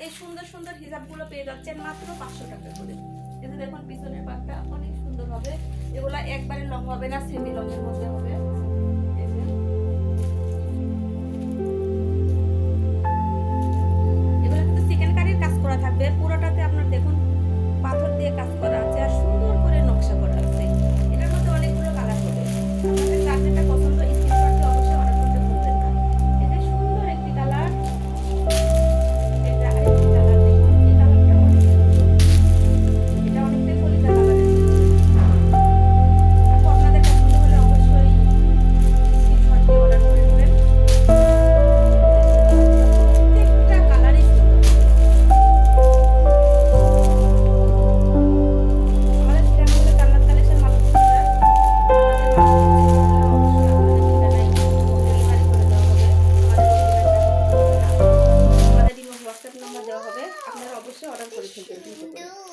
এই সুন্দর সুন্দর হিজাবগুলো পেয়ে যাচ্ছেন মাত্র 500 টাকা করে। এই যে দেখুন পিছনের পাটটা অনেক সুন্দর হবে, এগুলা একবারে লং হবে না, সেমি লং এর মধ্যে হবে। এই যে এগুলা কিন্তু চিকেন কারির কাজ করা থাকবে, পুরোটাতে আপনার দেখুন পাথর দিয়ে কাজ করা আছে আর সুন্দর করে নকশা করা আছে। এটার মধ্যে অনেকগুলো কালার হবে, আপনাদের যার যেটা পছন্দ স্ক্রিনশট দিয়ে অবশ্যই অর্ডার করতে ভুলবেন না। এই যে সুন্দর একটি কালার, এটা আরেকটি কালার, দেখুন এই কালারটা অনেক সুন্দর, এটা অনেকটাই কলিজা কালারের। আপু আপনাদের পছন্দ হলে অবশ্যই স্ক্রিনশট দিয়ে অর্ডার করে নেবেন। প্রত্যেকটা কালারই সুন্দর। আমাদের চ্যানেলে জান্নাত কালেকশন মাল আপনাদের মাল পছন্দ হলে অবশ্যই আপনাদের ঠিকানায় ডেলিভারি করে দেওয়া হবে। আমাদের ইমো হোয়াটসঅ্যাপ নাম্বার দেওয়া হবে, আপনারা অবশ্যই অর্ডার করে ফেলবেন।